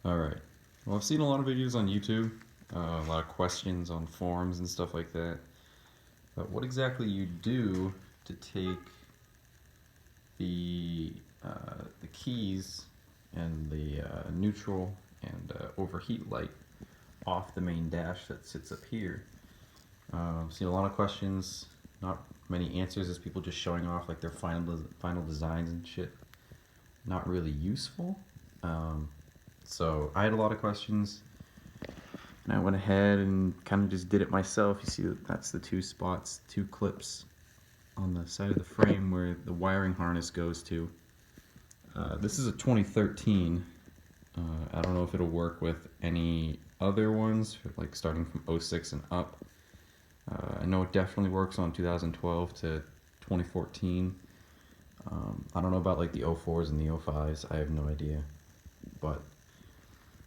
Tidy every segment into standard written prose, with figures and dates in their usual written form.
Alright. Well, I've seen a lot of videos on YouTube, a lot of questions on forums and stuff like that. But what exactly you do to take the the keys and the neutral and overheat light off the main dash that sits up here. I've seen a lot of questions, not many answers, as people just showing off like their final designs and shit. Not really useful. So I had a lot of questions, and I went ahead and kind of just did it myself. You see that's the two spots, two clips on the side of the frame where the wiring harness goes to. This is a 2013. I don't know if it'll work with any other ones, like starting from 06 and up. I know it definitely works on 2012 to 2014. I don't know about like the 04s and the 05s. I have no idea. But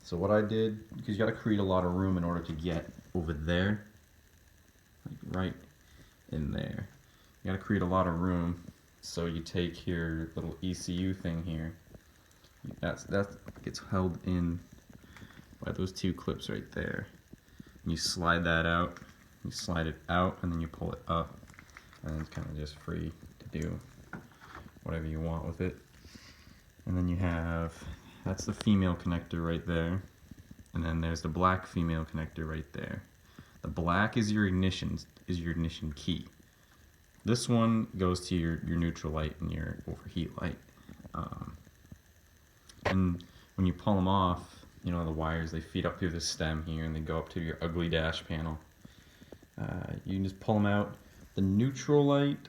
so what I did, because you got to create a lot of room in order to get over there, like right in there. You got to create a lot of room. So you take your little ECU thing here. That gets held in by those two clips right there. And you slide that out. You slide it out, and then you pull it up, and it's kind of just free to do whatever you want with it. And then you have, that's the female connector right there, and then there's the black female connector right there. The black is your ignition key. This one goes to your neutral light and your overheat light. And when you pull them off, you know, the wires, they feed up through the stem here and they go up to your ugly dash panel. You can just pull them out. The neutral light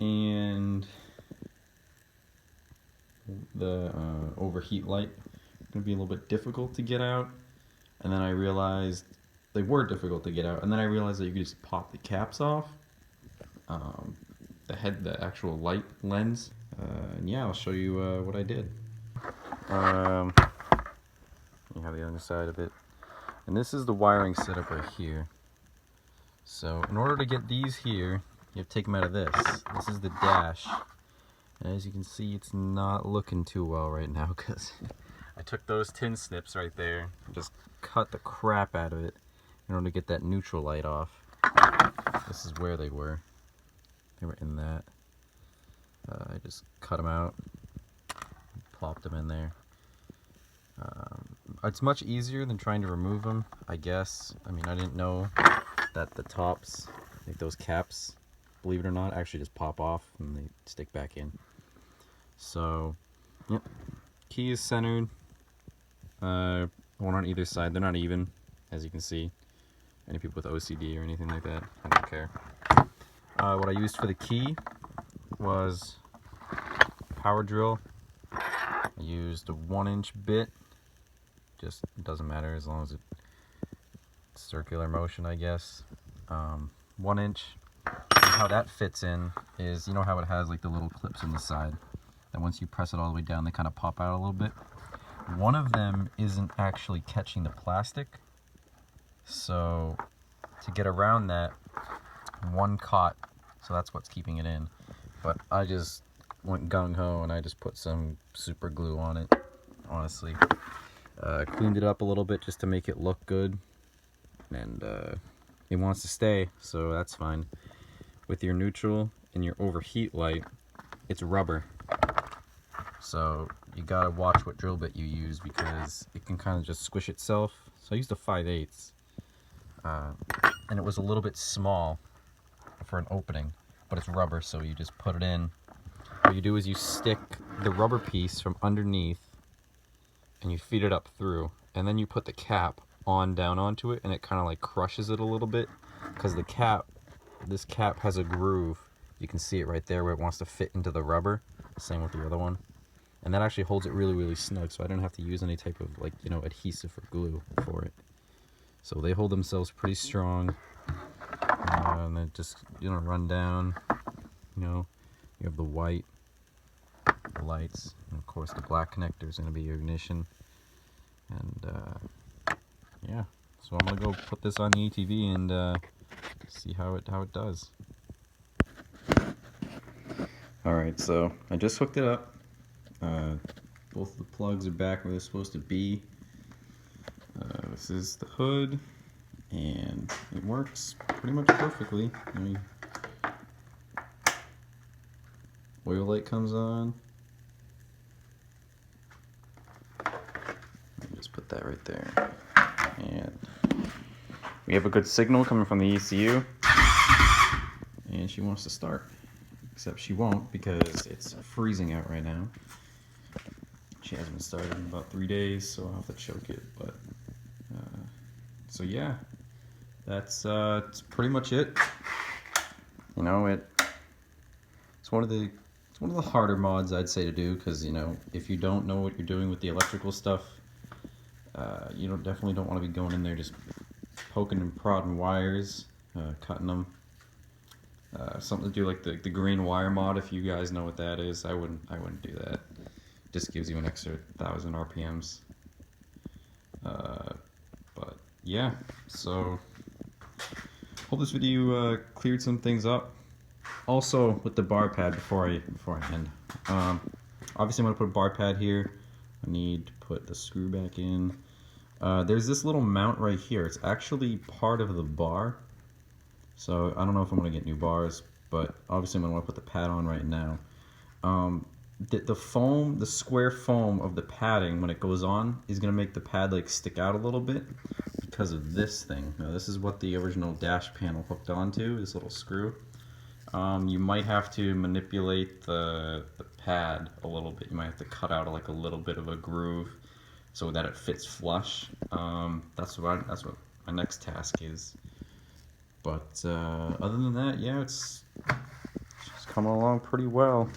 and the overheat light are going to be a little bit difficult to get out. And then I realized they were difficult to get out. And then I realized that you could just pop the caps off. The actual light lens. And yeah, I'll show you what I did. You have the other side of it. And this is the wiring setup right here. So in order to get these here, you have to take them out of this. This is the dash. And as you can see, it's not looking too well right now because I took those tin snips right there and just cut the crap out of it in order to get that neutral light off. This is where they were. They were in that. I just cut them out, plopped them in there. It's much easier than trying to remove them, I guess. I mean, I didn't know that the tops, like those caps, believe it or not, actually just pop off and they stick back in. So, yep. Key is centered. One on either side. They're not even, as you can see. Any people with OCD or anything like that, I don't care. What I used for the key was power drill. I used a 1-inch bit. Just doesn't matter as long as it's circular motion, I guess. 1 inch. And how that fits in is, you know how it has like the little clips on the side, and once you press it all the way down, they kind of pop out a little bit. One of them isn't actually catching the plastic, so to get around that, one caught, so that's what's keeping it in. But I just went gung-ho and I just put some super glue on it, honestly. Cleaned it up a little bit just to make it look good, and it wants to stay, so that's fine. With your neutral and your overheat light, it's rubber, so you gotta watch what drill bit you use because it can kind of just squish itself. So I used a 5/8, and it was a little bit small for an opening, but it's rubber, so you just put it in. What you do is you stick the rubber piece from underneath and you feed it up through, and then you put the cap on down onto it, and it kind of like crushes it a little bit because this cap has a groove. You can see it right there where it wants to fit into the rubber. Same with the other one, and that actually holds it really, really snug, so I don't have to use any type of, like, you know, adhesive or glue for it. So they hold themselves pretty strong, and then just, you know, run down. You know, you have the white, the lights, and of course the black connector is going to be your ignition. And yeah, so I'm gonna go put this on the ATV and see how it does. All right, so I just hooked it up. Both of the plugs are back where they're supposed to be. This is the hood, and it works pretty much perfectly. I mean, oil light comes on. Just put that right there. And we have a good signal coming from the ECU. And she wants to start. Except she won't because it's freezing out right now. She hasn't been started in about 3 days, so I'll have to choke it. But so yeah, that's pretty much it. You know, it's one of the harder mods I'd say to do, because you know, if you don't know what you're doing with the electrical stuff, you definitely don't want to be going in there just poking and prodding wires, cutting them. Something to do like the green wire mod, if you guys know what that is. I wouldn't do that. Just gives you an extra 1,000 RPMs. But yeah, so hope this video cleared some things up. Also, with the bar pad, before I end, obviously I'm gonna put a bar pad here. I need to put the screw back in. There's this little mount right here. It's actually part of the bar. So I don't know if I'm going to get new bars, but obviously I'm going to want to put the pad on right now. The foam, the square foam of the padding, when it goes on, is going to make the pad like stick out a little bit because of this thing. Now this is what the original dash panel hooked onto, this little screw. You might have to manipulate the pad a little bit. You might have to cut out like a little bit of a groove so that it fits flush. That's what my next task is. But other than that, yeah, it's coming along pretty well.